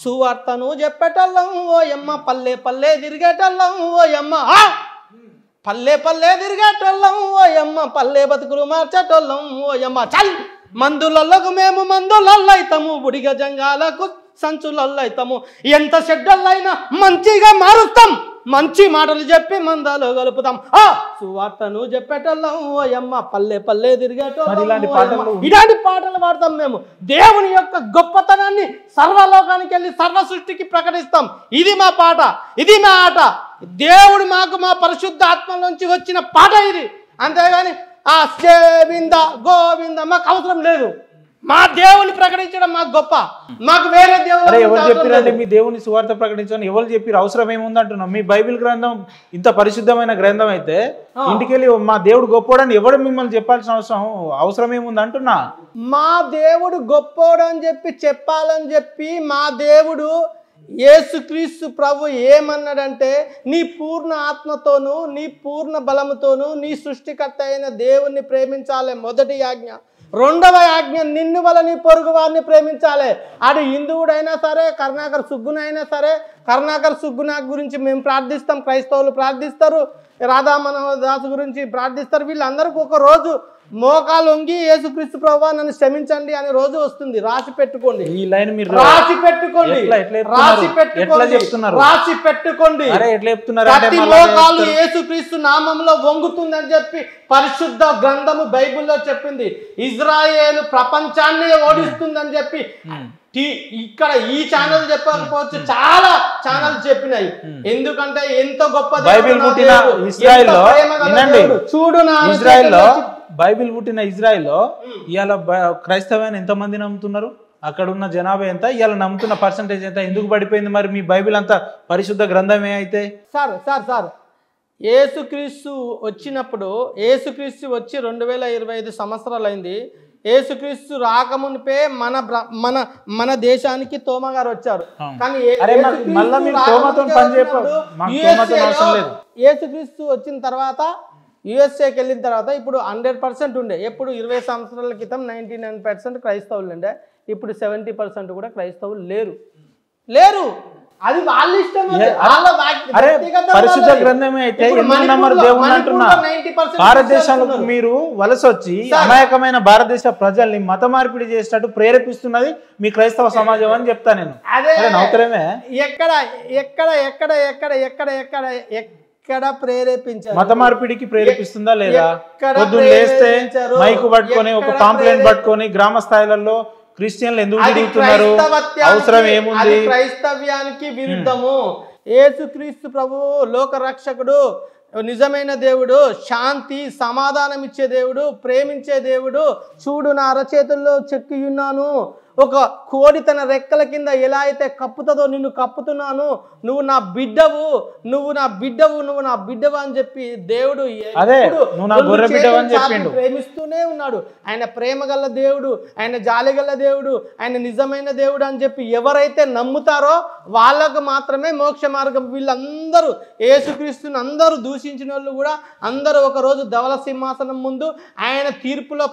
సువార్తను చెప్పేటోళ్ళం ఓయమ్మ, పల్లె పల్లె తిరిగేటోళ్ళం ఓయమ్మ, పల్లె పల్లె తిరిగేటోళ్ళం ఓయమ్మ, పల్లె బతుకులు మార్చేటోళ్ళం ఓయమ్మ. చల్ మందులకు మేము మందులైతాము, బుడిగ జంగాలకు సంచులైతాము, ఎంత చెడ్డలైనా మంచిగా మారుస్తాం, మంచి మాటలు చెప్పి మందాలో కలుపుతాం. సువార్తను చెప్పేటోళ్ళం ఓయమ్మ, పల్లె పల్లె తిరిగేటోళ్ళం. ఇలాంటి పాటలు పాడతాం మేము. దేవుని యొక్క గొప్పతనాన్ని సర్వలోకానికి వెళ్ళి సర్వ సృష్టికి ప్రకటిస్తాం. ఇది మా పాట, ఇది మా ఆట. దేవుడు మాకు మా పరిశుద్ధ ఆత్మలోంచి వచ్చిన పాట ఇది. అంతేగాని ఆ గోవింద గోవింద మాకు అవసరం లేదు. మా దేవుని ప్రకటించడం మాకు గొప్ప. మాకు వేరే దేవుడు ఎవరు చెప్పిరండి మీ దేవుని సువార్త ప్రకటించని? ఎవరు చెప్పారు? అవసరం ఏముంది అంటున్నాం. మీ బైబిల్ గ్రంథం ఇంత పరిశుద్ధమైన గ్రంథం అయితే ఇంటికెళ్ళి మా దేవుడు గొప్పోడని ఎవడు మిమ్మల్ని చెప్పాల్సిన అవసరం ఏముంది అంటున్నా. మా దేవుడు గొప్పోడు అని చెప్పి చెప్పాలని చెప్పి మా దేవుడు యేసుక్రీస్తు ప్రభు ఏమన్నాడంటే, నీ పూర్ణ ఆత్మతోనూ నీ పూర్ణ బలముతోనూ నీ సృష్టికర్త అయిన దేవుణ్ణి ప్రేమించాలి, మొదటి ఆజ్ఞ. రెండవ ఆజ్ఞ, నిన్ను వల్ల నీ పొరుగు వారిని ప్రేమించాలి. ఆడు హిందువుడైనా సరే, కరుణాకర్ సుగ్గునైనా సరే. కరుణాకర్ సుగ్గునా గురించి మేము ప్రార్థిస్తాం, క్రైస్తవులు ప్రార్థిస్తారు, రాధామనోహర్ దాస్ గురించి ప్రార్థిస్తారు. వీళ్ళందరికీ ఒక రోజు మోకాలు వంగి యేసుక్రీస్తు ప్రభువా నన్ను క్షమించండి అనే రోజు వస్తుంది. రాసి పెట్టుకోండి, ఈ లైన్ మీరు రాసి పెట్టుకోండి, రాసి పెట్టుకోండి, రాసి పెట్టుకోండి. ప్రతి మోకాలు యేసుక్రీస్తు నామంలో వంగుతుందని చెప్పి పరిశుద్ధ గ్రంథము బైబిల్లో చెప్పింది. ఇజ్రాయేలు ప్రపంచాన్ని ఓడిస్తుందని చెప్పి ఇక్కడ ఈ ఛానల్ చెప్పకపోవచ్చు, చాలా ఛానల్ చెప్పినాయి. ఎందుకంటే ఎంత గొప్ప బైబిల్ పుట్టిన ఇజ్రాయెల్లో చూడు, ఇజ్రాయెల్లో బైబిల్ పుట్టిన ఇజ్రాయెల్లో ఇవాళ క్రైస్తవాన్ని ఎంతమంది నమ్ముతున్నారు? అక్కడ ఉన్న జనాభా ఎంత? ఇవాళ నమ్ముతున్న పర్సంటేజ్ ఎంత? ఎందుకు పడిపోయింది మరి మీ బైబిల్ అంతా పరిశుద్ధ గ్రంథమే అయితే? సార్ యేసుక్రీస్తు వచ్చినప్పుడు, యేసుక్రీస్తు వచ్చి 2025 సంవత్సరాలు అయింది. యేసుక్రీస్తు రాకమునిపే మన దేశానికి తోమ గారు వచ్చారు. కానీ యేసుక్రీస్తు వచ్చిన తర్వాత యుఎస్ఏకి వెళ్ళిన తర్వాత ఇప్పుడు 100% ఉండే. ఎప్పుడు 20 సంవత్సరాల క్రితం 99% క్రైస్తవులు ఉండే. ఇప్పుడు 70% కూడా క్రైస్తవులు లేరు. అది వాళ్ళ ఇష్టం. పరిశుద్ధ గ్రంథమే అయితే దేవుని అంటున్నా. భారతదేశంలో మీరు వలస వచ్చి అమాయకమైన భారతదేశ ప్రజల్ని మత మార్పిడి చేసేటట్టు ప్రేరేపిస్తున్నది మీ క్రైస్తవ సమాజం అని చెప్తా నేను. నౌకరమే ఎక్కడ ప్రేరేపించారు? మత మార్పిడికి ప్రేరేపిస్తుందా లేదా? పొద్దున్న లేస్తే మైకు పట్టుకొని ఒక పాంప్లెట్ పట్టుకొని గ్రామ స్థాయిలలో క్రిస్టియన్లు ఎందుకు తిరుగుతున్నారు? అవసరం ఏముంది? క్రైస్తవ్యానికి విరుద్ధము. యేసుక్రీస్తు ప్రభు లోక రక్షకుడు, నిజమైన దేవుడు, శాంతి సమాధానం ఇచ్చే దేవుడు, ప్రేమించే దేవుడు. చూడు, నా అరచేతుల్లో చెక్కి ఉన్నాను. ఒక కోడి తన రెక్కల కింద ఎలా అయితే కప్పుతుందో నిన్ను కప్పుతున్నాను, నువ్వు నా బిడ్డవు అని చెప్పి దేవుడు ప్రేమిస్తూనే ఉన్నాడు. ఆయన ప్రేమ గల దేవుడు, ఆయన జాలి గల దేవుడు, ఆయన నిజమైన దేవుడు అని చెప్పి ఎవరైతే నమ్ముతారో వాళ్ళకు మాత్రమే మోక్ష మార్గం. వీళ్ళందరూ యేసుక్రీస్తుని అందరూ దూషించిన వాళ్ళు కూడా అందరూ ఒకరోజు ధవల సింహాసనం ముందు ఆయన తీర్పులో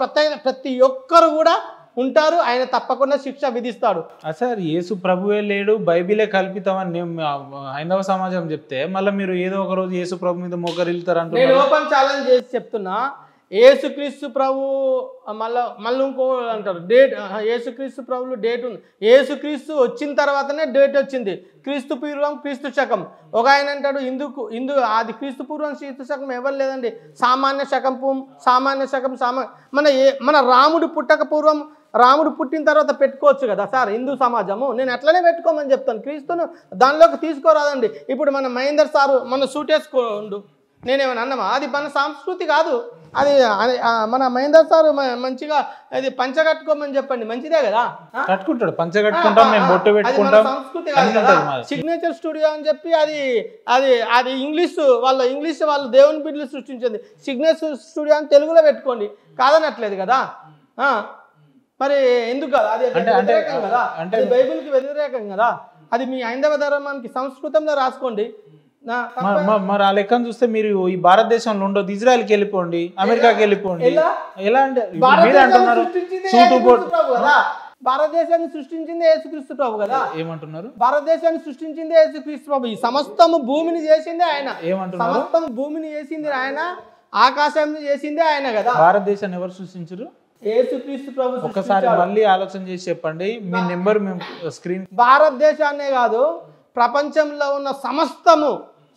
ప్రతి ఒక్కరు కూడా ఉంటారు. ఆయన తప్పకుండా శిక్ష విధిస్తాడు. సార్, యేసు ప్రభువే లేడు, బైబిలే కల్పితామని హైందవ సమాజం చెప్తే మళ్ళీ మీరు ఏదో ఒక రోజు యేసు ప్రభు మీద మోకరిల్లుతారంట. నేను ఓపెన్ ఛాలెంజ్ చేసి చెప్తున్నా, యేసుక్రీస్తు ప్రభు మళ్ళీ ఇంకో అంటారు డేట్. యేసుక్రీస్తు ప్రభులు డేట్ ఉంది. యేసుక్రీస్తు వచ్చిన తర్వాతనే డేట్ వచ్చింది. క్రీస్తు పూర్వం క్రీస్తు శకం. ఒక ఆయన అంటాడు హిందూ అది క్రీస్తు పూర్వం క్రీస్తు శకం ఎవరు లేదండి, సామాన్య శకం. మన రాముడు పుట్టక పూర్వం, రాముడు పుట్టిన తర్వాత పెట్టుకోవచ్చు కదా సార్ హిందూ సమాజము. నేను అట్లనే పెట్టుకోమని చెప్తాను. క్రీస్తును దానిలోకి తీసుకోరాదండి. ఇప్పుడు మన మహేందర్ సారు మన సూట్ వేసుకోండు, నేనేమైనా అన్నమా? అది మన సంస్కృతి కాదు. అది మన మహేందర్ సార్ మంచిగా అది పంచ కట్టుకోమని చెప్పండి, మంచిదే కదా. కట్టుకుంటాడు, పంచ కట్టుకుంటాం, మేము బొట్టు పెట్టుకుంటాం. సంస్కృతి కాదు కదా. సిగ్నేచర్ స్టూడియో అని చెప్పి అది ఇంగ్లీష్ వాళ్ళు దేవుని బిడ్డలు సృష్టించింది. సిగ్నేచర్ స్టూడియో అని తెలుగులో పెట్టుకోండి, కాదనట్లేదు కదా. మరి ఎందుకు కదా? అది వ్యతిరేకం కదా, అది బైబిల్కి వ్యతిరేకం కదా. అది మీ హైందవ ధర్మానికి సంస్కృతంలో రాసుకోండి. మరి ఆ లెక్కను చూస్తే మీరు ఈ భారతదేశంలో ఉండదు, ఇజ్రాయెల్కి వెళ్ళిపోండి, అమెరికాకి వెళ్ళిపోండి. ఎలా అంటే భారతదేశాన్ని సృష్టించింది యేసుక్రీస్తు ప్రభు కదా. ఏమంటున్నారు? భారతదేశాన్ని సృష్టించింది యేసుక్రీస్తు ప్రభు. ఈ సమస్తము భూమిని చేసిందే ఆయన. ఏమంటున్నారు? సమస్తము భూమిని చేసింది ఆయన, ఆకాశాన్ని చేసిందే ఆయన కదా. భారతదేశాన్ని ఎవరు సృష్టించారు? యేసుక్రీస్తు ప్రభు. ఒకసారి మళ్ళీ ఆలోచన చేసి చెప్పండి. మీ నెంబర్ మేము స్క్రీన్. భారతదేశాన్నే కాదు, ప్రపంచంలో ఉన్న సమస్తము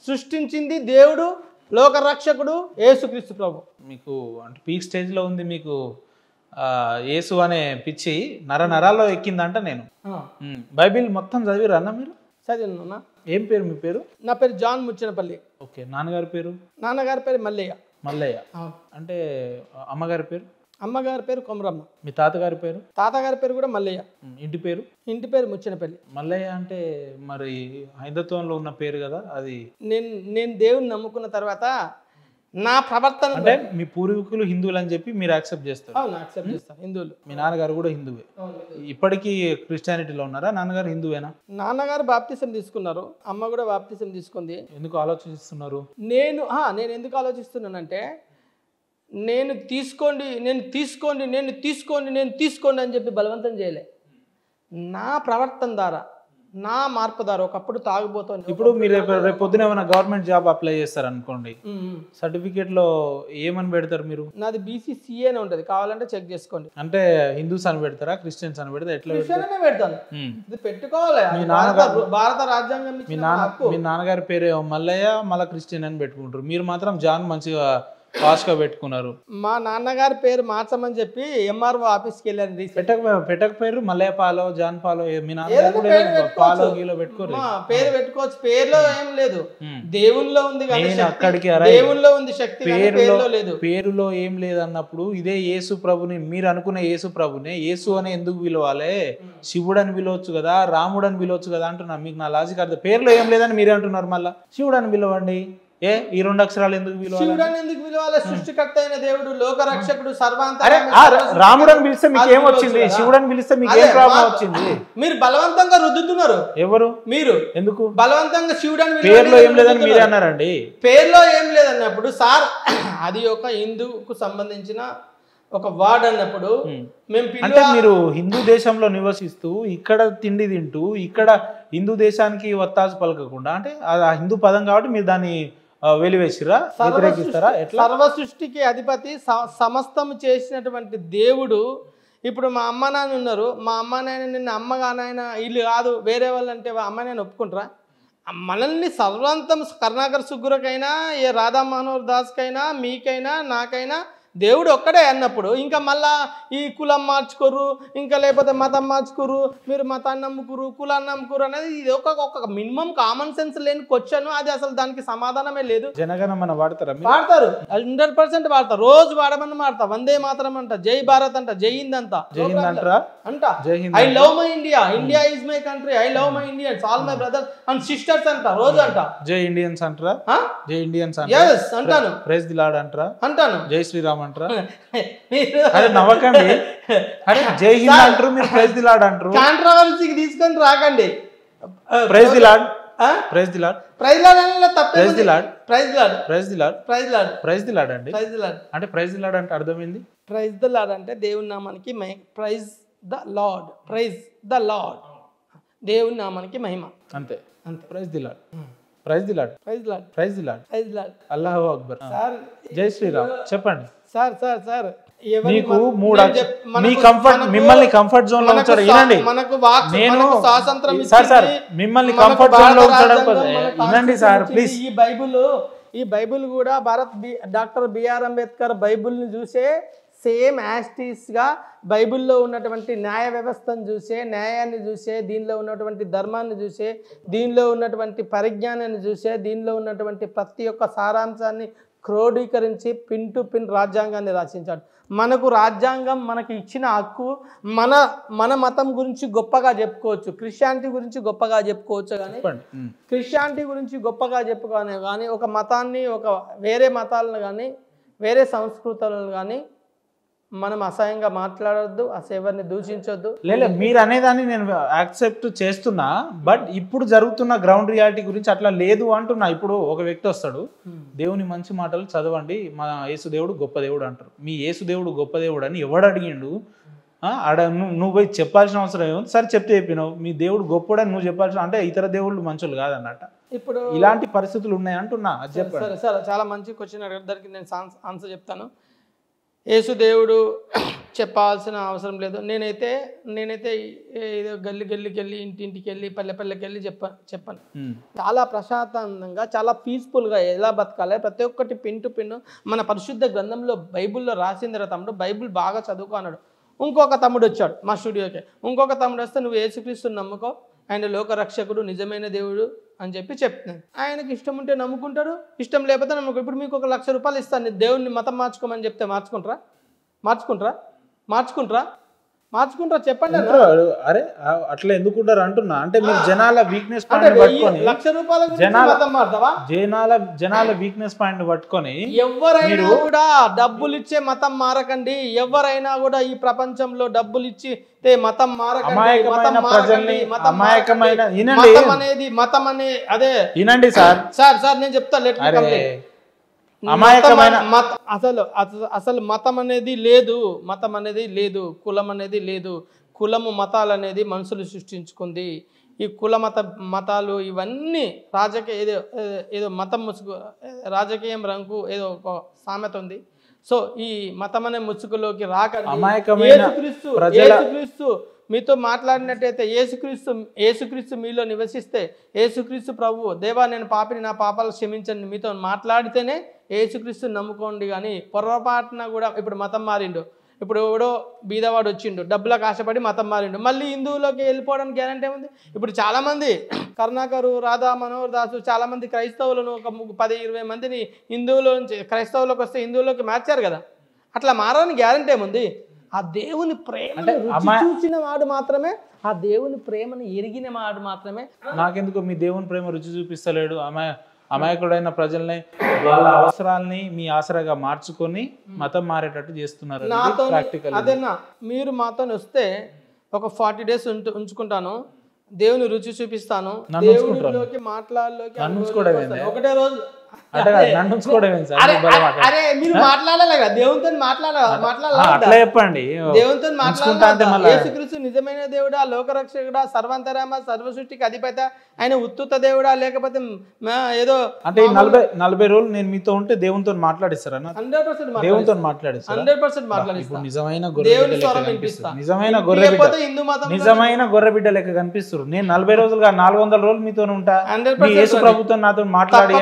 సృష్టించింది దేవుడు, లోకరక్షకుడు యేసుక్రీస్తు ప్రభు. మీకు అంటే పీక్ స్టేజ్లో ఉంది మీకు యేసు అనే పిచ్చి నరాల్లో ఎక్కిందంట. నేను బైబిల్ మొత్తం చదివిరా అన్న మీరు? చదివినా. ఏం పేరు మీ పేరు? నా పేరు జాన్ ముచ్చనపల్లి. ఓకే. నాన్నగారి పేరు? నాన్నగారి పేరు మల్లయ్య. మల్లయ్య. అంటే అమ్మగారి పేరు? అమ్మగారి పేరు కొమరమ్మ. మీ తాతగారి పేరు? తాతగారి పేరు కూడా మల్లయ్య. ఇంటి పేరు? ఇంటి పేరు ముచ్చనపల్లి. మల్లయ్య అంటే మరి హైందత్వంలో ఉన్న పేరు కదా అది. నేను దేవుని నమ్ముకున్న తర్వాత నా ప్రవర్తన అంటే మీ పూర్వీకులు హిందువులు అని చెప్పి మీరు యాక్సెప్ట్ చేస్తారు? యాక్సెప్ట్ చేస్తాను. హిందువులు. మీ నాన్నగారు కూడా హిందువే? ఇప్పటికీ క్రిస్టియానిటీలో ఉన్నారా? నాన్నగారు హిందువేనా? నాన్నగారు బాప్తిసం తీసుకున్నారు, అమ్మ కూడా బాప్తిసం తీసుకుంది. ఎందుకు ఆలోచిస్తున్నారు? నేను ఎందుకు ఆలోచిస్తున్నానంటే, నేను తీసుకోండి అని చెప్పి బలవంతం చేయలే. నా ప్రవర్తన ద్వారా, నా మార్పు ద్వారా. ఒకప్పుడు తాగుబోతుంది. ఇప్పుడు మీరు రేపు పొద్దున ఏమైనా గవర్నమెంట్ జాబ్ అప్లై చేస్తారు అనుకోండి, సర్టిఫికేట్ లో ఏమని పెడతారు మీరు? నాది BCCA అని ఉంటది, కావాలంటే చెక్ చేసుకోండి. అంటే హిందూస్ అని పెడతారా, క్రిస్టియన్స్ అని పెడతారా? ఎట్లా పెడతాను, ఇది పెట్టుకోవాలి. భారత రాజ్యాంగం. మీ నాన్నగారి పేరు మల్లయ్య, మళ్ళీ క్రిస్టియన్ అని పెట్టుకుంటారు. మీరు మాత్రం జాన్ మంచిగా ఫాస్ట్ గా పెట్టుకున్నారు. మా నాన్నగారి పేరు మార్చమని చెప్పి MRO ఆఫీస్కి వెళ్ళాను. పెట్టక పేరు మల్లయ్య పాలో, జాన్ పాలో, మీ నాన్నగారు పాలో గీలో పెట్టుకోరు. పేరు పెట్టుకోవచ్చు, పేరులో ఏం లేదు, దేవుల్లో ఉంది. అక్కడికి దేవుల్లో ఉంది శక్తి, పేరులో లేదు. పేరులో ఏం లేదు అన్నప్పుడు ఇదే యేసు ప్రభుని, మీరు అనుకునే యేసు ప్రభుని యేసు అని ఎందుకు పిలవాలి? శివుడు అని పిలవచ్చు కదా, రాముడు అని పిలవచ్చు కదా అంటున్నా. మీకు నా లాజిక్ అర్థం. పేరులో ఏం లేదని మీరే అంటున్నారు. మళ్ళీ శివుడు అని పిలవండి. ఈ రెండు అక్షరాలు ఎందుకు పిలవాలి? సృష్టికర్త అయిన దేవుడు, లోకరక్షకుడు, రాముడు అని పిలిస్తే మీకు ఏం వచ్చింది? శివుడు అని పిలిస్తే మీకు ఏం ప్రాబ్లం వచ్చింది? మీరు బలవంతంగా రుద్దుతున్నారు. ఎవరు? మీరు. ఎందుకు బలవంతంగా శివుడు అని? పేరులో ఏం లేదని మీరే అన్నారండి. పేరులో ఏం లేదన్నప్పుడు సార్, అది ఒక హిందూకు సంబంధించిన ఒక వార్డ్ అన్నప్పుడు అంటే మీరు హిందూ దేశంలో నివసిస్తూ ఇక్కడ తిండి తింటూ ఇక్కడ హిందూ దేశానికి వత్తాసు పలకకుండా, అంటే ఆ హిందూ పదం కాబట్టి మీరు దాన్ని వెలివేసిరా, వ్యతిరేకిస్తారా? ఎట్లా? సర్వ సృష్టికి అధిపతి, సమస్తము చేసినటువంటి దేవుడు. ఇప్పుడు మా అమ్మ నాన్న ఉన్నారు, మా అమ్మ నాయన నిన్న అమ్మగా నాయన వీళ్ళు కాదు వేరే వాళ్ళు అంటే అమ్మ నాయన ఒప్పుకుంటారా? మనల్ని సర్వంతం కరుణాకర్ సుగ్గురకైనా, ఏ రాధా మనోహర్ దాస్కైనా, మీకైనా, నాకైనా దేవుడు ఒక్కడే అన్నప్పుడు ఇంకా మళ్ళా ఈ కులం మార్చుకోరు, ఇంకా లేకపోతే మతం మార్చుకోరు, మీరు మతాన్ని నమ్ముకురు, కులాన్ని నమ్ముకురు అనేది ఇది ఒక మినిమం కామన్ సెన్స్ లేని క్వశ్చన్. అది అసలు దానికి సమాధానమే లేదు. జనగణమన వాడతారు 100% వాడతారు. రోజు వాడమని వాడతా. వందే మాతరం అంట, జై భారత్ అంట, జై హింద్ అంట, I love my India, India is my country, I love my Indians, all my brothers and sisters అంట రోజు అంట. జై ఇండియన్స్ అంటారా? జై ఇండియన్స్ అంటాను. ప్రైజ్ ది లార్డ్ అంటారా? అంటాను. జై శ్రీరామ్ అంటారా? అరే నవ్వకండి. అరే జై హింద్ అంటారు, మీరు ప్రైజ్ ది లార్డ్ అంటారు. కాంట్రవర్సీకి తీసుకొని రాకండి. Praise the Lord, praise the Lord, praise Lord అంటే తప్పే. Praise the Lord, praise Lord, praise the Lord, praise Lord, praise the Lord అండి. ప్రైజ్ ది లార్డ్ అంటే ప్రైజ్ ది లార్డ్ అంటే అర్థమైంది. ప్రైజ్ ద లార్డ్ అంటే దేవుని నామానికి praise the Lord, praise the Lord, దేవుని నామానికి మహిమ. అంతే అంతే. Praise the Lord, praise the Lord, praise Lord, praise the Lord, praise Lord, అల్లాహు అక్బర్. జై శ్రీరామ్ చెప్పండి. సార్ మీకు మీ కంఫర్ట్, మిమ్మల్ని కంఫర్ట్ జోన్ లో ఉంచారు. వినండి, నేను సార్ మిమ్మల్ని కంఫర్ట్ జోన్ లో ఉంచడం వినండి సార్ ప్లీజ్. ఈ బైబిల్ కూడా డాక్టర్ బిఆర్ అంబేద్కర్ బైబిల్ని చూసే సేమ్ యాస్టీస్గా బైబిల్లో ఉన్నటువంటి న్యాయ వ్యవస్థను చూసే, న్యాయాన్ని చూసే, దీనిలో ఉన్నటువంటి ధర్మాన్ని చూసే, దీనిలో ఉన్నటువంటి పరిజ్ఞానాన్ని చూసే, దీనిలో ఉన్నటువంటి ప్రతి ఒక్క సారాంశాన్ని క్రోడీకరించి పిన్ టు పిన్ రాజ్యాంగాన్ని రచించాడు. మనకు రాజ్యాంగం మనకి ఇచ్చిన హక్కు. మన మతం గురించి గొప్పగా చెప్పుకోవచ్చు, క్రిస్టియానిటీ గురించి గొప్పగా చెప్పుకోవచ్చు, కానీ క్రిస్టియానిటీ గురించి గొప్పగా చెప్పుకోనే కానీ ఒక మతాన్ని, ఒక వేరే మతాలను కానీ వేరే సంస్కృతులను కానీ మనం అసహ్యంగా మాట్లాడొద్దు, ఎవరిని దూషించొద్దు. లేదు మీరు అనేదాన్ని నేను యాక్సెప్ట్ చేస్తున్నా, బట్ ఇప్పుడు జరుగుతున్న గ్రౌండ్ రియాలిటీ గురించి అట్లా లేదు అంటున్నా. ఇప్పుడు ఒక వ్యక్తి వస్తాడు, దేవుని మంచి మాటలు చదవండి, మా యేసు దేవుడు గొప్ప దేవుడు అంటారు. మీ యేసు దేవుడు గొప్ప దేవుడు అని ఎవడు అడిగిండు? ఆడ నువ్వు పోయి చెప్పాల్సిన అవసరం ఏముంది? సరే చెప్తే చెప్పినావు, మీ దేవుడు గొప్పడని నువ్వు చెప్పాల్సిన, అంటే ఇతర దేవుళ్ళు మంచోళ్ళు కాదన్నట్ట. ఇప్పుడు ఇలాంటి పరిస్థితులు ఉన్నాయి అంటున్నా, అది చెప్పండి. సరే సరే, చాలా మంచి క్వశ్చన్ అడిగారు, దానికి నేను ఆన్సర్ చెప్తాను. యేసు దేవుడు చెప్పాల్సిన అవసరం లేదు. నేనైతే ఏదో గల్లికి వెళ్ళి ఇంటింటికి వెళ్ళి పల్లెకి వెళ్ళి చెప్పాను. చాలా ప్రశాంతంగా, చాలా పీస్ఫుల్గా ఎలా బతకాలి, ప్రతి ఒక్కటి పిన్ టు పిన్ మన పరిశుద్ధ గ్రంథంలో బైబిల్లో రాసిందిరా తమ్ముడు, బైబిల్ బాగా చదువుకో అన్నాడు. ఇంకొక తమ్ముడు వచ్చాడు మా స్టూడియోకి, ఇంకొక తమ్ముడు వస్తే నువ్వు యేసుక్రీస్తుని నమ్ముకో, ఆయన లోకరక్షకుడు, నిజమైన దేవుడు అని చెప్తున్నాను. ఆయనకి ఇష్టం ఉంటే నమ్ముకుంటాడు, ఇష్టం లేకపోతే నమ్ముకో. ఇప్పుడు మీకు 1 లక్ష రూపాయలు ఇస్తాను, దేవుడిని మతం మార్చుకోమని చెప్తే మార్చుకుంటారా చెప్పండి. అరే అట్లా ఎందుకుంటారు అంటున్నా, అంటే మీరు జనాల వీక్నెస్ పాయింట్ పట్టుకొని, జనాల వీక్నెస్ పాయింట్ పట్టుకొని ఎవరైనా కూడా డబ్బులు ఇచ్చే మతం మారకండి. ఎవరైనా కూడా ఈ ప్రపంచంలో డబ్బులు ఇచ్చి మతం మారకండి. మతం అనే అదే వినండి సార్ నేను చెప్తాను. అసలు మతం అనేది లేదు, కులం అనేది లేదు. కులము మతాలు అనేది మనుషులు సృష్టించుకుంది. ఈ కుల మతాలు ఇవన్నీ ఏదో మతం ముసుగు, రాజకీయం రంగు ఏదో ఒక సామెత ఉంది. సో ఈ మతం అనే ముసుగులోకి రాకండి. యేసుక్రీస్తు మీతో మాట్లాడినట్టయితే, యేసుక్రీస్తు మీలో నివసిస్తే, యేసుక్రీస్తు ప్రభువు దేవా నేను పాపిని, నా పాపాలు క్షమించండి మీతో మాట్లాడితేనే యేసుక్రీస్తు నమ్ముకోండి. కానీ పొరపాటున కూడా ఇప్పుడు మతం మారిండు, ఇప్పుడు ఎవడో బీదవాడు వచ్చిండు, డబ్బులకు ఆశపడి మతం మారిండు, మళ్ళీ హిందువులోకి వెళ్ళిపోవడానికి గ్యారంటీ ఉంది. ఇప్పుడు చాలామంది కరుణాకరు, రాధా మనోహర్ దాసు, చాలామంది క్రైస్తవులను ఒక 10-20 మందిని హిందువుల నుంచి క్రైస్తవులకు వస్తే హిందువులోకి మార్చారు కదా. అట్లా మారడానికి గ్యారంటీ ఏముంది? ఆ దేవుని ప్రేమను చూసిన వాడు మాత్రమే, ఆ దేవుని ప్రేమను ఎరిగిన వాడు మాత్రమే. నాకెందుకు మీ దేవుని ప్రేమ రుచి చూపిస్తలేడు? అమాయకుడైన ప్రజల్ని, వాళ్ళ అవసరాలని మీ ఆసరాగా మార్చుకొని మతం మారేటట్టు చేస్తున్నారు. అదేనా మీరు మాతో వస్తే ఒక 40 days ఉంచుకుంటాను, దేవుని రుచి చూపిస్తాను, దేవుడిలోకి మాట్లాడలోకి ఒకటే రోజు. అరే మీరు మాట్లాడాలి కదా దేవునితో, మాట్లాడాలి చెప్పండి. దేవునితో మాట్లాడాలి. యేసుక్రీస్తు నిజమైన దేవుడా, లోకరక్షకుడా, సర్వంతరామ, సర్వసృష్టికి అధిపత, ఆయన ఉత్తుత దేవుడా, లేకపోతే ఏదో అంటే 40 రోజులు నేను మీతో ఉంటే దేవునితో మాట్లాడిస్తారా? 100% దేవునితో మాట్లాడిస్తారు. 100% మాట్లాడిస్తారు. నిజమైన గొర్రెబిడ్డ లెక్క కనిపిస్తారు. నేను 40 రోజులుగా 400 రోజులు మీతో ఉంటా. యేసు ప్రభుత్వం నాతో మాట్లాడి,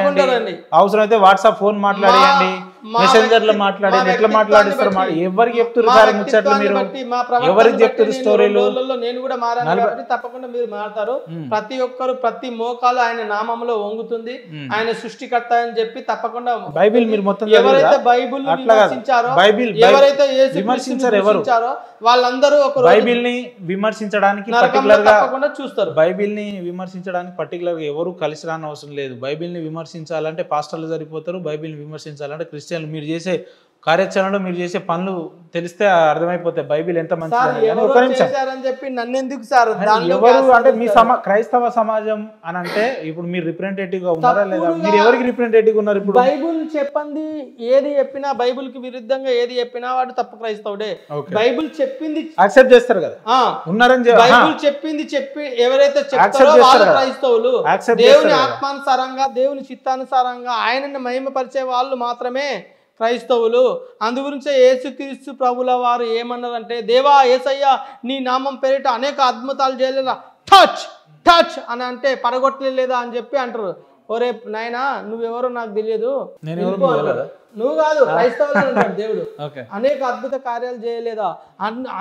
అవసరమైతే వాట్సాప్ ఫోన్ మాట్లాడండి, మెసెంజర్ లో మాట్లాడండి, ఎట్లా మాట్లాడిస్తారు? ఎవరికి చెప్తున్నారు సార్ ముచ్చట్లు? మీరు ఎవరికి చెప్తారు స్టోరీలు? నేను కూడా మారాను, తప్పకుండా మీరు మారుతారు. ప్రతి ఒక్కరు, ప్రతి మోకాలు ఆయన నామంలో వంగుతుంది, ఆయన సృష్టికర్త అని చెప్పి తప్పకుండా. బైబిల్ మీరు మొత్తం ఎవరైతే బైబిల్ విమర్శించారో, ఎవరైతే విమర్శించారో వాళ్ళందరూ బైబిల్ ని విమర్శించడానికి పర్టికులర్ గా చూస్తారు. బైబిల్ ని విమర్శించడానికి పర్టికులర్ గా ఎవరు కలిసి రాని అవసరం లేదు. బైబిల్ ని విమర్శించాలంటే పాస్టర్లు సరిపోతారు, బైబిల్ ని విమర్శించాలంటే క్రిస్టియన్లు. మీరు చేసే కార్యాచరణలో, మీరు చేసే పనులు తెలిస్తే అర్థమైపోతాయి బైబిల్ ఎంత మంచిది. ఎవరు అంటే మీ క్రైస్తవ సమాజం అని అంటే ఇప్పుడు మీరు రిప్రజెంటేటివ్ గా ఉన్నారా లేదా? మీరు ఎవరికి రిప్రజెంటేటివ్ ఉన్నారు? ఇప్పుడు బైబుల్ చెప్పండి, ఏది చెప్పినా బైబుల్ కి విరుద్ధంగా ఏది చెప్పినా వాడు తప్పు క్రైస్తవుడే. బైబుల్ చెప్పింది యాక్సెప్ట్ చేస్తారు కదా, ఉన్నారని. బైబుల్ చెప్పింది ఎవరైతే చెప్తారో వాళ్ళు క్రైస్తవులు. దేవుని ఆత్మానుసారంగా, దేవుని చిత్తానుసారంగా ఆయనని మహిమపరిచే వాళ్ళు మాత్రమే క్రైస్తవులు. అందుగురించే యేసుక్రీస్తు ప్రభుల వారు ఏమన్నారంటే, దేవా యేసయ్య నీ నామం పేరిట అనేక అద్భుతాలు చేయలేదా, టచ్ అని అంటే పడగొట్టలేదా అని చెప్పి అంటారు. ఒరే నాయనా నువ్వెవరో నాకు తెలియదు, నువ్వు కాదు క్రైస్తవులు అంటాడు దేవుడు. అనేక అద్భుత కార్యాలు చేయలేదా,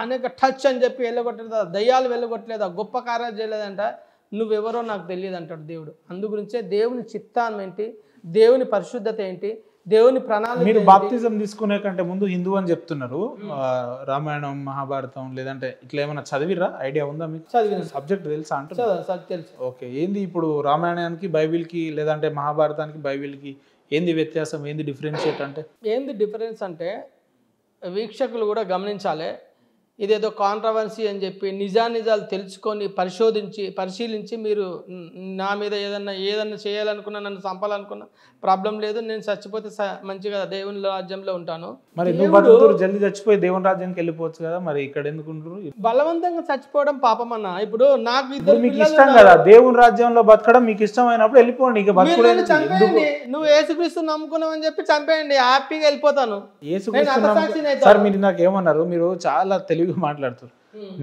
అనేక టచ్ అని చెప్పి వెళ్ళగొట్టలేదా, దయ్యాలు వెళ్ళగొట్టలేదా, గొప్ప కార్యాలు చేయలేదంట, నువ్వెవరో నాకు తెలియదు అంటాడు దేవుడు. అందుగురించే దేవుని చిత్తాన్ని ఏంటి, దేవుని పరిశుద్ధత ఏంటి, దేవుని ప్రణాళిక. మీరు బాప్తిజం తీసుకునే కంటే ముందు హిందూ అని చెప్తున్నారు. రామాయణం, మహాభారతం లేదంటే ఇట్లా ఏమైనా చదివిరా? ఐడియా ఉందా మీకు? చదివిన సబ్జెక్ట్ తెలుసా అంటే? తెలుసు. ఓకే, ఏంది ఇప్పుడు రామాయణానికి బైబిల్కి లేదంటే మహాభారతానికి బైబిల్కి ఏంది వ్యత్యాసం, ఏంది డిఫరెన్షియేట్ అంటే? ఏంది డిఫరెన్స్ అంటే వీక్షకులు కూడా గమనించాలి. ఇదేదో కాంట్రవర్సీ అని చెప్పి నిజాలు తెలుసుకొని పరిశీలించి మీరు నా మీద ఏదన్నా చేయాలనుకున్నా, నన్ను చంపాలనుకున్నా ప్రాబ్లం లేదు, నేను చచ్చిపోతే మంచిగా దేవుని రాజ్యంలో ఉంటాను. మరి నువ్వు బతుకుతారు, జల్దీ చచ్చిపోయి దేవుని రాజ్యానికి వెళ్ళిపోవచ్చు కదా, మరి ఇక్కడ ఎందుకు ఉంటారు? బలవంతంగా చచ్చిపోవడం పాపం అన్న. ఇప్పుడు నాకు మీకు ఇష్టం కదా దేవుని రాజ్యంలో బతకడం, మీకు ఇష్టమైనప్పుడు వెళ్ళిపోండి. ఇక బతకలేదు చంపేయండి, నువ్వు యేసుక్రీస్తు నమ్ముకున్నావు అని చెప్పి చంపేయండి, హ్యాపీగా వెళ్ళిపోతాను. సార్ మీరు నాకు ఏమన్నారు, మీరు చాలా తెలివిగా మాట్లాడుతారు.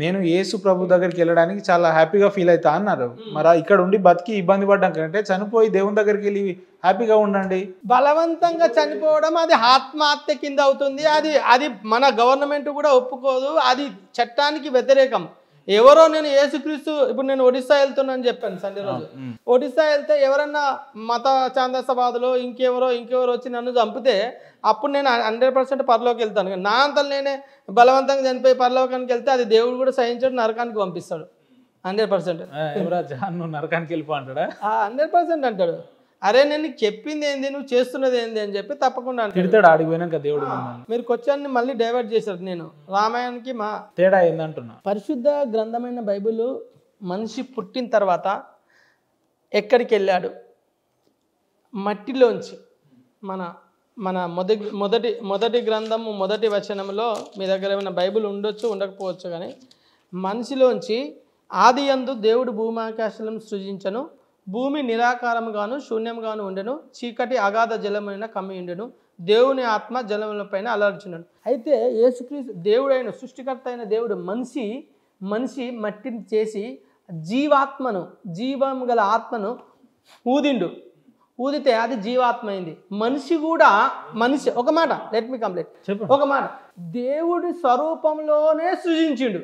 నేను యేసు ప్రభు దగ్గరికి వెళ్ళడానికి చాలా హ్యాపీగా ఫీల్ అవుతా అన్నారు. మరి ఇక్కడ ఉండి బతికి ఇబ్బంది పడ్డాం కంటే చనిపోయి దేవుని దగ్గరికి వెళ్ళి హ్యాపీగా ఉండండి. బలవంతంగా చనిపోవడం అది ఆత్మహత్య కింద అవుతుంది. అది మన గవర్నమెంట్ కూడా ఒప్పుకోదు, అది చట్టానికి వ్యతిరేకం. ఎవరో నేను యేసుక్రీస్తు, ఇప్పుడు నేను ఒడిస్సా వెళ్తున్నాను చెప్పాను సండే రోజు. ఒడిస్సా వెళ్తే ఎవరన్నా మత ఛాందసవాదులు ఇంకెవరో వచ్చి నన్ను చంపితే అప్పుడు నేను 100% పరలోకి వెళ్తాను. నా అంతలు నేనే బలవంతంగా చనిపోయి పరలోకానికి వెళ్తే అది దేవుడు కూడా సహించాడు, నరకానికి పంపిస్తాడు 100%. నరకానికి వెళ్ళిపో అంటాడా? 100% అంటాడు. అరే నేను నీకు చెప్పింది ఏంది, నువ్వు చేస్తున్నది ఏంది అని చెప్పి తప్పకుండా తిడతాడు. ఆడిపోయినాక దేవుడు మీరు క్వశ్చన్ని మళ్ళీ డైవర్ట్ చేశారు. నేను రామాయణానికి మా తేడా ఏందంటున్నా. పరిశుద్ధ గ్రంథమైన బైబిల్ మనిషి పుట్టిన తర్వాత ఎక్కడికి వెళ్ళాడు? మట్టిలోంచి. మన మొదటి గ్రంథము మొదటి వచనంలో మీ దగ్గర ఏమైనా బైబిల్ ఉండొచ్చు, ఉండకపోవచ్చు, కానీ మనిషిలోంచి ఆది యందు దేవుడు భూమాకాశాలను సృజించను, భూమి నిరాకారముగాను శూన్యముగాను ఉండెను, చీకటి అగాధ జలమైన కమ్మి ఉండెను, దేవుని ఆత్మ జలములపైన అలర్చున్నాడు. అయితే యేసుక్రీస్తు దేవుడైన సృష్టికర్త అయిన దేవుడు మనిషి మట్టిని చేసి జీవం గల ఆత్మను ఊదితే అది జీవాత్మ అయింది. మనిషి ఒక మాట, లెట్ మీ కంప్లీట్. ఒక మాట, దేవుడి స్వరూపంలోనే సృజించిండు.